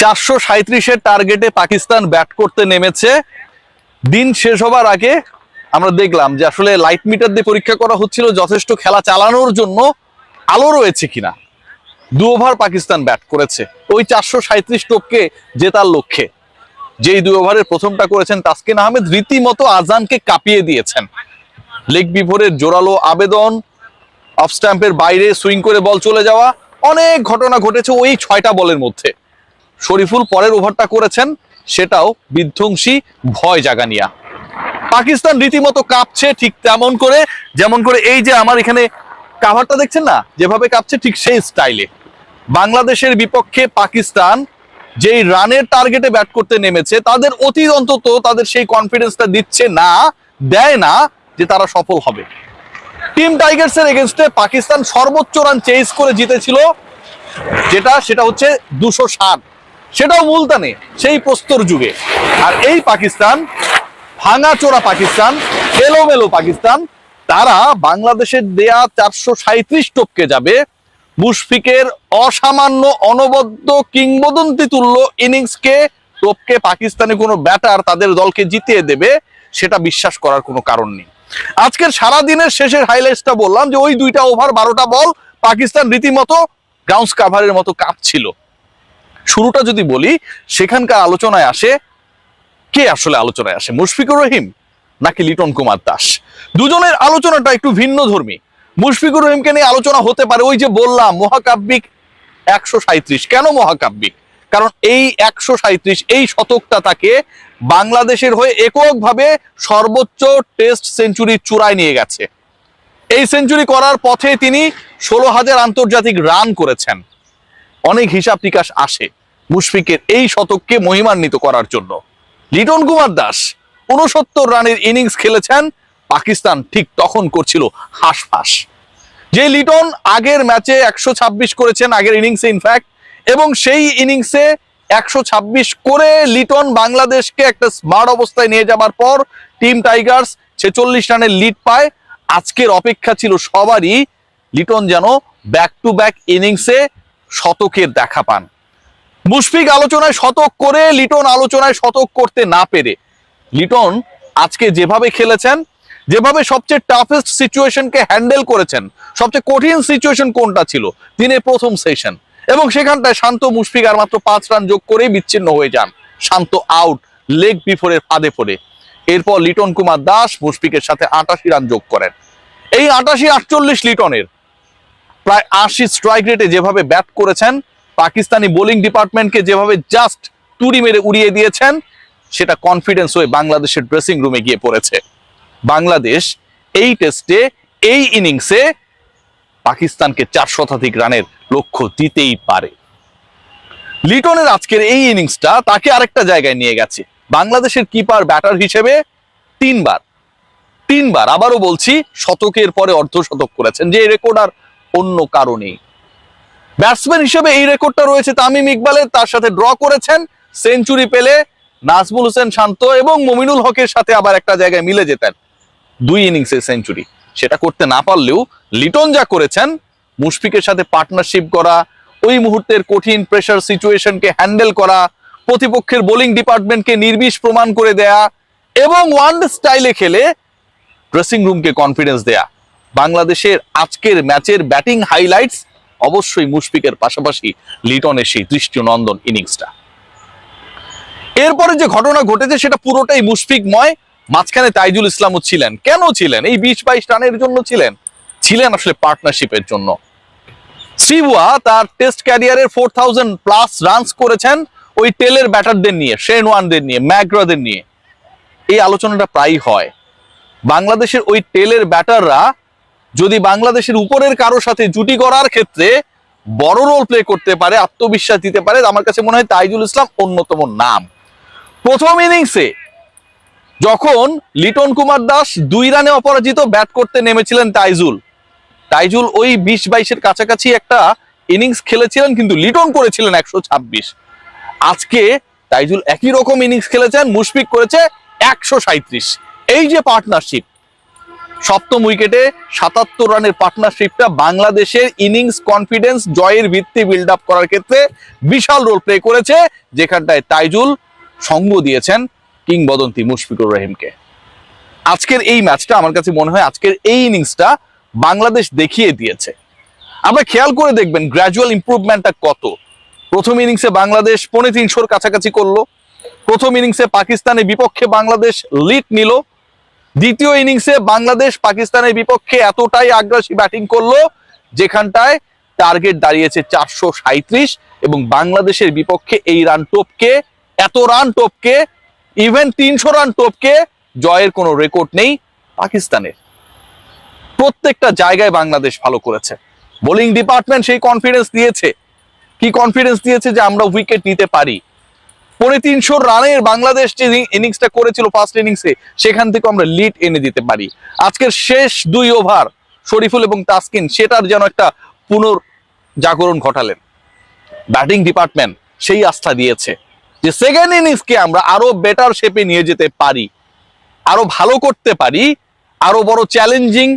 437-এর টার্গেটে পাকিস্তান ব্যাট করতে নেমেছে। দিন শেষ হবার আগে আমরা দেখলাম যে আসলে লাইট মিটার দিয়ে পরীক্ষা করা হচ্ছিল যথেষ্ট খেলা চালানোর জন্য আলো রয়েছে কিনা। 2 ওভার পাকিস্তান ব্যাট করেছে ওই 437 টোপকে জেতার লক্ষ্যে। যেই 2 ওভারের প্রথমটা করেছেন তাসকিন আহমেদ রীতিমতো আজানকে কাঁপিয়ে দিয়েছেন। লেগ বিভোরের জোরালো আবেদন, অফ স্ট্যাম্পের বাইরে সুইং করে বল চলে যাওয়া, অনেক ঘটনা ঘটেছে ওই 6টা বলের মধ্যে। শরীফুল পরের ওভারটা করেছেন, সেটাও বিধ্বংসী ভয় জাগানিয়া। পাকিস্তান রীতিমতো কাঁপছে ঠিক যেমন করে এই যে আমার এখানে কাভারটা দেখছেন না, যেভাবে কাঁপছে ঠিক সেই স্টাইলে। বাংলাদেশের বিপক্ষে পাকিস্তান যেই রানের টার্গেটে ব্যাট করতে নেমেছে তাদের অতীত অন্তত তাদের সেই কনফিডেন্সটা দেয় না যে তারা সফল হবে। টিম টাইগার্সের এগেইনস্টে পাকিস্তান সর্বোচ্চ রান চেজ করে জিতেছিল, সেটা হচ্ছে 260, সেটাও মুলতানে সেই প্রস্তর যুগে। আর এই পাকিস্তান, ভাঙাচোরা পাকিস্তান, এলোমেলো পাকিস্তান, তারা বাংলাদেশের দেয়া 437 টপকে যাবে। মুশফিকের অসামান্য অনবদ্য কিংবদন্তি তুল্য ইনিংসকে টপকে পাকিস্তানি কোনো ব্যাটার তাদের দলকে জিতিয়ে দেবে, সেটা বিশ্বাস করার কোনো কারণ নেই। আজকের সারা দিনের শেষের হাইলাইটসটা বললাম যে ওই 2টা ওভার 12টা বল পাকিস্তান রীতিমতো গ্রাউন্ড কাভারের মতো কাঁপছিল। শুরুটা যদি বলি, সেখানকার আলোচনায় আসে কে আসলে আলোচনায় আসে, মুশফিকুর রহিম নাকি লিটন কুমার দাস? দুজনের আলোচনাটা একটু ভিন্ন ধর্মী। মুশফিকুর রহিমকে নিয়ে আলোচনা হতে পারে, ওই যে বললাম মহাকাব্যিক 137। কেন মহাকাব্যিক? কারণ এই 137 এই শতকটা তাকে বাংলাদেশের হয়ে এককভাবে সর্বোচ্চ টেস্ট সেঞ্চুরির চূড়ায় নিয়ে গেছে। এই সেঞ্চুরি করার পথে তিনি 16,000 আন্তর্জাতিক রান করেছেন। অনেক হিসাব নিকাশ আসে মুশফিকের এই শতককে মহিমান্বিত করার জন্য। লিটন কুমার দাস 69 রানের ইনিংস খেলেছেন, পাকিস্তান ঠিক তখন করছিল হাঁসফাঁস। যে লিটন আগের ম্যাচে 126 করেছেন, আগের ইনিংসে ইনফ্যাক্ট, এবং সেই ইনিংসে 126 করে লিটন বাংলাদেশকে একটা স্মার্ট অবস্থায় নিয়ে যাবার পর টিম টাইগার্স 46 রানের লিড পায়। আজকের অপেক্ষা ছিল সবারই লিটন যেন ব্যাক টু ব্যাক ইনিংসে শতকের দেখা পান। মুশফিক আলোচনায় শতক করে, লিটন আলোচনায় শতক করতে না পেরে, লিটন আজকে যেভাবে খেলেছেন, যেভাবে সবচেয়ে টাফেস্ট সিচুয়েশনকে হ্যান্ডেল করেছেন, সবচেয়ে কঠিন সিচুয়েশন কোনটা ছিল? দিনের প্রথম সেশন, এবং সেখানটায় শান্ত মুশফিক আর মাত্র 5 রান যোগ করেই বিচ্ছিন্ন হয়ে যান। শান্ত আউট লেগ বিফোরের ফাঁদে পড়ে। এরপর লিটন কুমার দাস মুশফিকের সাথে 88 রান যোগ করেন। এই 88-48 লিটনের প্রায় 80 স্ট্রাইক রেটে যেভাবে ব্যাট করেছেন, পাকিস্তানি বোলিং ডিপার্টমেন্টকে যেভাবে জাস্ট তুড়ি মেরে উড়িয়ে দিয়েছেন, সেটা কনফিডেন্স হয়ে বাংলাদেশের ড্রেসিং রুমে গিয়ে পড়েছে। বাংলাদেশ এই টেস্টে এই ইনিংসে পাকিস্তানকে 4 শতাধিক রানের লক্ষ্য দিতেই পারে। লিটনের আজকের এই ইনিংসটা তাকে আরেকটা জায়গায় নিয়ে গেছে। বাংলাদেশের কিপার ব্যাটার হিসেবে 3 বার আবারও বলছি শতকের পরে অর্ধশতক করেছেন, যে রেকর্ড আর অন্য কারণেই। ব্যাটসম্যান হিসেবে এই রেকর্ডটা রয়েছে তামিম ইকবালের, তার সাথে ড্র করেছেন। সেঞ্চুরি পেলে নাজমুল হোসেন শান্ত এবং মমিনুল হকের সাথে আবার একটা জায়গায় মিলে যেতেন 2 ইনিংসে সেঞ্চুরি। সেটা করতে না পারলেও লিটন যা করেছেন, মুশফিকের সাথে পার্টনারশিপ করা, ওই মুহূর্তের কঠিন প্রেসার সিচুয়েশনকে হ্যান্ডেল করা, প্রতিপক্ষের বোলিং ডিপার্টমেন্টকে নির্বিষ প্রমাণ করে দেয়া, এবং ওয়ানডে স্টাইলে খেলে ড্রেসিং রুমকে কনফিডেন্স দেয়া। বাংলাদেশের আজকের ম্যাচের ব্যাটিং হাইলাইটস অবশ্যই মুশফিকের পাশাপাশি লিটনের সেই দৃষ্টিনন্দন ইনিংসটা। এরপরে যে ঘটনা ঘটেছে সেটা পুরোটাই মুশফিকময়। মাঝখানে তাইজুল ইসলামও ছিলেন। কেন ছিলেন? এই 20-22 রানের জন্য ছিলেন আসলে পার্টনারশিপের জন্য। সিবুয়া তার টেস্ট ক্যারিয়ারের 4000+ রানস করেছেন ওই টেলের ব্যাটারদের নিয়ে, শেন ওয়ানদের নিয়ে, ম্যাকগ্রাদের নিয়ে। এই আলোচনাটা প্রায়ই হয়। বাংলাদেশের ওই টেলের ব্যাটাররা যদি বাংলাদেশের উপরের কারোর সাথে জুটি করার ক্ষেত্রে বড় রোল প্লে করতে পারে, আত্মবিশ্বাস দিতে পারে, আমার কাছে মনে হয় তাইজুল ইসলাম অন্যতম নাম। প্রথম ইনিংসে যখন লিটন কুমার দাস 2 রানে অপরাজিত ব্যাট করতে নেমেছিলেন, তাইজুল ওই 20-22-এর কাছাকাছি একটা ইনিংস খেলেছিলেন, কিন্তু লিটন করেছিলেন 126। আজকে তাইজুল একই রকম ইনিংস খেলেছেন, মুশফিক করেছে 137। এই যে পার্টনারশিপ, সপ্তম উইকেটে 77 রানের পার্টনারশিপটা বাংলাদেশের ইনিংস কনফিডেন্স জয়ের ভিত্তি বিল্ড আপ করার ক্ষেত্রে বিশাল রোল প্লে করেছে, যেখানটায় তাইজুল সঙ্গ দিয়েছেন কিংবদন্তি মুশফিকুর রহিমকে। আজকের এই ম্যাচটা আমার কাছে মনে হয় আজকের এই ইনিংসটা বাংলাদেশ দেখিয়ে দিয়েছে। আমরা খেয়াল করে দেখবেন গ্র্যাজুয়াল ইমপ্রুভমেন্টটা কত। প্রথম ইনিংসে বাংলাদেশ 350 কাছাকাছি করলো, প্রথম ইনিংসে পাকিস্তানের বিপক্ষে বাংলাদেশ লিড নিল, দ্বিতীয় ইনিংসে বাংলাদেশ পাকিস্তানের বিপক্ষে এতটাই আগ্রাসী ব্যাটিং করলো যেখানটায় টার্গেট দাঁড়িয়েছে 437 এবং বাংলাদেশের বিপক্ষে এই রান টপকে, এত রান টপকে, ইভেন 300 রান টপকে জয়ের কোনো রেকর্ড নেই পাকিস্তানের। প্রত্যেকটা জায়গায় বাংলাদেশ ভালো করেছে। বোলিং ডিপার্টমেন্ট সেই কনফিডেন্স দিয়েছে। কি কনফিডেন্স দিয়েছে? যে আমরা উইকেট নিতে পারি। 350 রানের বাংলাদেশ যে ইনিংসটা করেছিল ফার্স্ট ইনিংসে, সেখান থেকে আমরা লিড এনে দিতে পারি। আজকের শেষ 2 ওভার শরীফুল এবং তাসকিন সেটার যেন একটা পুনর্জাগরণ ঘটালেন। ব্যাটিং ডিপার্টমেন্ট সেই আস্থা দিয়েছে যে সেকেন্ড ইনিংসকে আমরা আরো বেটার শেপে নিয়ে যেতে পারি, আরো ভালো করতে পারি, আরো বড় চ্যালেঞ্জিং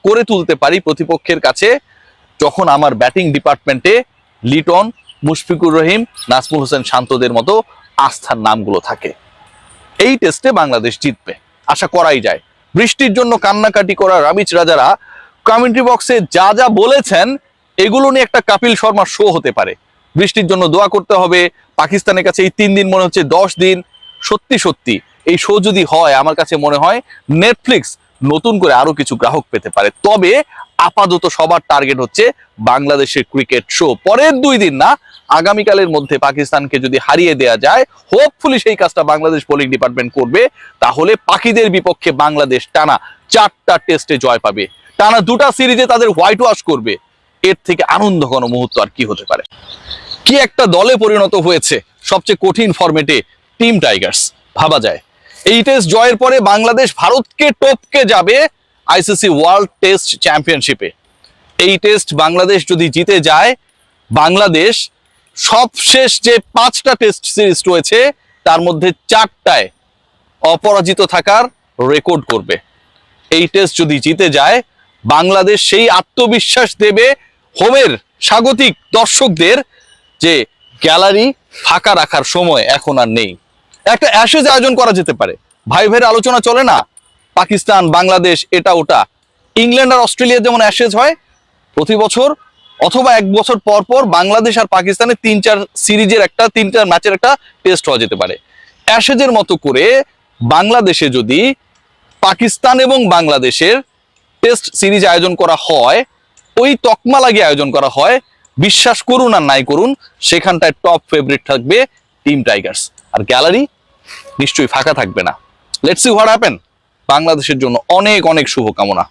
করে তুলতে পারি প্রতিপক্ষের কাছে, যখন আমার ব্যাটিং ডিপার্টমেন্টে লিটন, মুশফিকুর রহিম, নাজমুল হোসেন শান্তদের মতো আস্থার নামগুলো থাকে। এই টেস্টে বাংলাদেশ জিতবে আশা করাই যায়। বৃষ্টির জন্য কান্নাকাটি করা রামিজ রাজারা কমেন্ট্রি বক্সে যা যা বলেছেন এগুলো নিয়ে একটা কপিল শর্মা শো হতে পারে। বৃষ্টির জন্য দোয়া করতে হবে, পাকিস্তানের কাছে এই 3 দিন মনে হচ্ছে 10 দিন। সত্যি সত্যি এই শো যদি হয়, আমার কাছে মনে হয় নেটফ্লিক্স নতুন করে আরো কিছু গ্রাহক পেতে পারে। তবে আপাতত সবার টার্গেট হচ্ছে বাংলাদেশের ক্রিকেট শো। পরের 2 দিন না, আগামীকালের মধ্যে পাকিস্তানকে যদি হারিয়ে দেওয়া যায়, হোপফুলি সেই কাজটা বাংলাদেশ বোলিং ডিপার্টমেন্ট করবে, তাহলে পাকিদের বিপক্ষে বাংলাদেশ টানা 4টা টেস্টে জয় পাবে, টানা 2টা সিরিজে তাদের হোয়াইট ওয়াশ করবে। এর থেকে আনন্দ কোনো মুহূর্ত আর কি হতে পারে? কি একটা দলে পরিণত হয়েছে সবচেয়ে কঠিন ফরম্যাটে টিম টাইগার্স, ভাবা যায়। এই টেস্ট জয়ের পরে বাংলাদেশ ভারতকে টপকে যাবে আইসিসি ওয়ার্ল্ড টেস্ট চ্যাম্পিয়নশিপে। এই টেস্ট বাংলাদেশ যদি জিতে যায়, বাংলাদেশ সবশেষ যে 5টা টেস্ট সিরিজ রয়েছে তার মধ্যে 4টায় অপরাজিত থাকার রেকর্ড করবে। এই টেস্ট যদি জিতে যায়, বাংলাদেশ সেই আত্মবিশ্বাস দেবে হোমের স্বাগতিক দর্শকদের যে গ্যালারি ফাঁকা রাখার সময় এখন আর নেই। একটা অ্যাশেজ আয়োজন করা যেতে পারে। ভাই ভাইয়ের আলোচনা চলে না, পাকিস্তান, বাংলাদেশ, এটা ওটা। ইংল্যান্ড আর অস্ট্রেলিয়া যেমন অ্যাশেজ হয় প্রতি বছর, অথবা 1 বছর পর পর বাংলাদেশ আর পাকিস্তানের 3-4 সিরিজের 3টা ম্যাচের একটা টেস্ট হওয়া যেতে পারে। অ্যাশেজের মতো করে বাংলাদেশে যদি পাকিস্তান এবং বাংলাদেশের টেস্ট সিরিজ আয়োজন করা হয়, ওই তকমা লাগিয়ে আয়োজন করা হয়, বিশ্বাস করুন আর নাই করুন, সেখানটায় টপ ফেভারিট থাকবে টিম টাইগার্স, আর গ্যালারি নিশ্চয়ই ফাঁকা থাকবে না। Let's see what happen. বাংলাদেশের জন্য অনেক অনেক শুভকামনা।